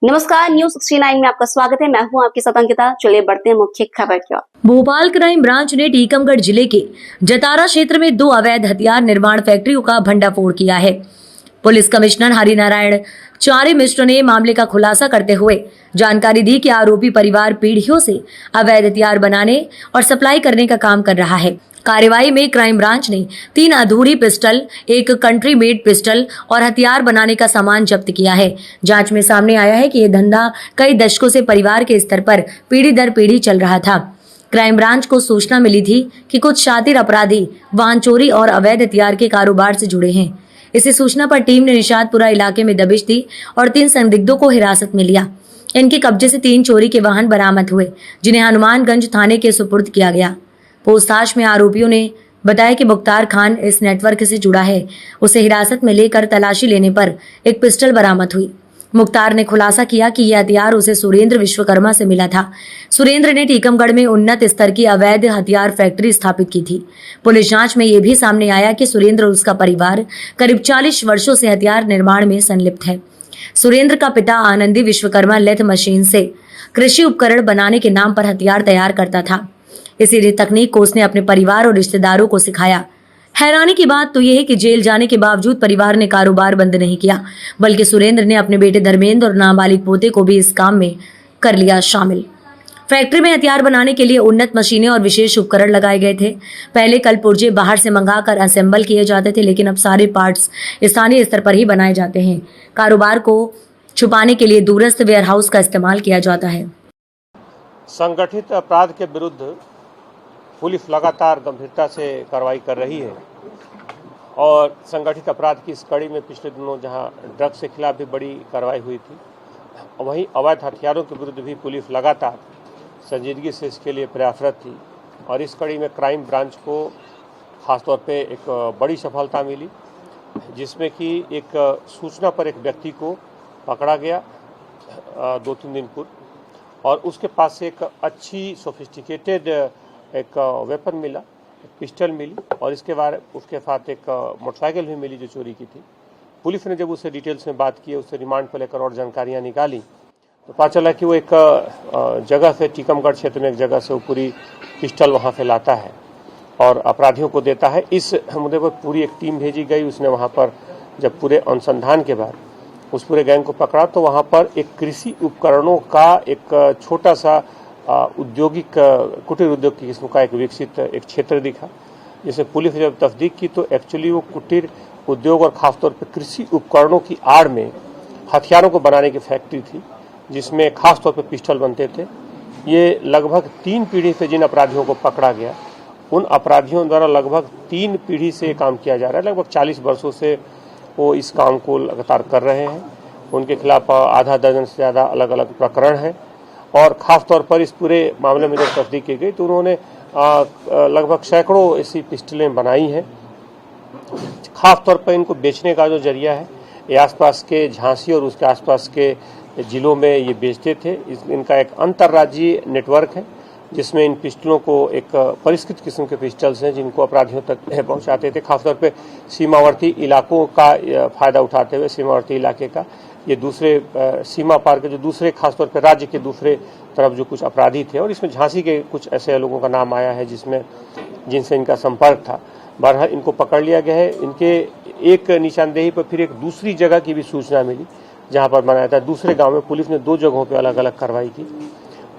नमस्कार, न्यूज 69 में आपका स्वागत है। मैं हूं आपके साथ अंकिता। चलिए बढ़ते हैं मुख्य खबर की ओर। भोपाल क्राइम ब्रांच ने टीकमगढ़ जिले के जतारा क्षेत्र में 2 अवैध हथियार निर्माण फैक्ट्रियों का भंडाफोड़ किया है। पुलिस कमिश्नर हरिनारायण चारी मिश्र ने मामले का खुलासा करते हुए जानकारी दी कि आरोपी परिवार पीढ़ियों से अवैध हथियार बनाने और सप्लाई करने का काम कर रहा है। कार्यवाही में क्राइम ब्रांच ने 3 अधूरी पिस्टल, 1 कंट्री मेड पिस्टल और हथियार बनाने का सामान जब्त किया है। जांच में सामने आया है कि यह धंधा कई दशकों से परिवार के स्तर पर पीढ़ी दर पीढ़ी चल रहा था। क्राइम ब्रांच को सूचना मिली थी कि कुछ शातिर अपराधी वाहन चोरी और अवैध हथियार के कारोबार से जुड़े हैं। इसी सूचना पर टीम ने निशादपुरा इलाके में दबिश दी और 3 संदिग्धों को हिरासत में लिया। इनके कब्जे से 3 चोरी के वाहन बरामद हुए, जिन्हें हनुमानगंज थाने के सुपुर्द किया गया। पूछताछ में आरोपियों ने बताया कि मुख्तार खान इस नेटवर्क से जुड़ा है। उसे हिरासत में लेकर तलाशी लेने पर एक पिस्टल बरामद हुई। मुख्तार ने खुलासा किया कि यह हथियार उसे सुरेंद्र विश्वकर्मा से मिला था। सुरेंद्र ने टीकमगढ़ में उन्नत स्तर की अवैध हथियार फैक्ट्री स्थापित की थी। पुलिस जांच में यह भी सामने आया कि सुरेंद्र और उसका परिवार करीब 40 वर्षों से हथियार निर्माण में संलिप्त है। सुरेंद्र का पिता आनंदी विश्वकर्मा लेथ मशीन से कृषि उपकरण बनाने के नाम पर हथियार तैयार करता था। इसी तकनीक को उसने अपने परिवार और रिश्तेदारों को सिखाया। हैरानी की बात तो यह है कि जेल जाने के बावजूद परिवार ने कारोबार बंद नहीं किया, बल्कि सुरेंद्र ने अपने बेटे धर्मेंद्र और नाबालिग पोते को भी इस काम में कर लिया शामिल। फैक्ट्री में हथियार बनाने के लिए उन्नत मशीनें और विशेष उपकरण लगाए गए थे। पहले कल पुर्जे बाहर से मंगाकर असेंबल किए जाते थे, लेकिन अब सारे पार्ट्स स्थानीय स्तर पर ही बनाए जाते हैं। कारोबार को छुपाने के लिए दूरस्थ वेयरहाउस का इस्तेमाल किया जाता है। संगठित अपराध के विरुद्ध पुलिस लगातार गंभीरता से कार्रवाई कर रही है और संगठित अपराध की इस कड़ी में पिछले दिनों जहां ड्रग्स के खिलाफ भी बड़ी कार्रवाई हुई थी, वहीं अवैध हथियारों के विरुद्ध भी पुलिस लगातार संजीदगी से इसके लिए प्रयासरत थी। और इस कड़ी में क्राइम ब्रांच को खासतौर पे एक बड़ी सफलता मिली, जिसमें कि एक सूचना पर एक व्यक्ति को पकड़ा गया 2-3 दिन पूर्व, और उसके पास से एक अच्छी सोफिस्टिकेटेड एक वेपन मिला, एक पिस्टल मिली, और उसके साथ एक मोटरसाइकिल भी मिली जो चोरी की थी। पुलिस ने जब उससे डिटेल्स में बात की, उससे रिमांड पर लेकर और जानकारियां निकाली, तो पता चला कि वो एक जगह से, टीकमगढ़ क्षेत्र में एक जगह से वो पूरी पिस्टल वहां से लाता है और अपराधियों को देता है। इस मुद्दे पर पूरी एक टीम भेजी गई। उसने वहां पर जब पूरे अनुसंधान के बाद उस पूरे गैंग को पकड़ा, तो वहां पर एक कृषि उपकरणों का एक छोटा सा औद्योगिक कुटीर उद्योग की किस्म का एक विकसित एक क्षेत्र दिखा, जिसे पुलिस ने जब तस्दीक की तो एक्चुअली वो कुटीर उद्योग और खासतौर पर कृषि उपकरणों की आड़ में हथियारों को बनाने की फैक्ट्री थी, जिसमें खासतौर पर पिस्टल बनते थे। ये लगभग 3 पीढ़ी से जिन अपराधियों को पकड़ा गया, उन अपराधियों द्वारा लगभग 3 पीढ़ी से काम किया जा रहा है। लगभग 40 वर्षों से वो इस काम को लगातार कर रहे हैं। उनके खिलाफ आधा दर्जन से ज़्यादा अलग अलग प्रकरण हैं, और ख़ास तौर पर इस पूरे मामले में जब तस्दीक की गई तो उन्होंने लगभग सैकड़ों ऐसी पिस्टलें बनाई हैं। ख़ास तौर पर इनको बेचने का जो जरिया है, ये आसपास के झांसी और उसके आसपास के ज़िलों में ये बेचते थे। इनका एक अंतर्राज्यीय नेटवर्क है, जिसमें इन पिस्टलों को एक परिष्कृत किस्म के पिस्टल्स हैं जिनको अपराधियों तक पहुंचाते थे। खासतौर पे सीमावर्ती इलाकों का फ़ायदा उठाते हुए, सीमावर्ती इलाके का, ये दूसरे सीमा पार के जो दूसरे खासतौर पे राज्य के दूसरे तरफ जो कुछ अपराधी थे, और इसमें झांसी के कुछ ऐसे लोगों का नाम आया है जिनसे इनका संपर्क था। बहरहाल इनको पकड़ लिया गया है। इनके एक निशानदेही पर फिर एक दूसरी जगह की भी सूचना मिली जहाँ पर बनाया था। दूसरे गाँव में पुलिस ने 2 जगहों पर अलग अलग कार्रवाई की।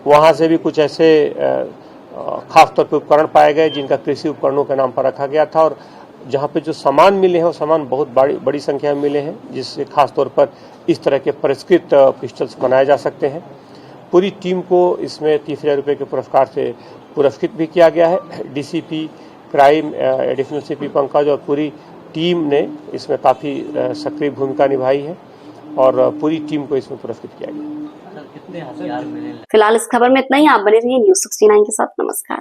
वहाँ से भी कुछ ऐसे खासतौर पर उपकरण पाए गए जिनका कृषि उपकरणों के नाम पर रखा गया था, और जहाँ पे जो सामान मिले हैं वो सामान बहुत बड़ी संख्या में मिले हैं, जिससे खासतौर पर इस तरह के परिष्कृत पिस्टल्स बनाए जा सकते हैं। पूरी टीम को इसमें 30,000 रुपये के पुरस्कार से पुरस्कृत भी किया गया है। DCP crime additional CP Pankaj और पूरी टीम ने इसमें काफ़ी सक्रिय भूमिका निभाई है, और पूरी टीम को इसमें पुरस्कृत किया गया। फिलहाल इस खबर में इतना ही। आप बने रहिए न्यूज 69 के साथ। नमस्कार।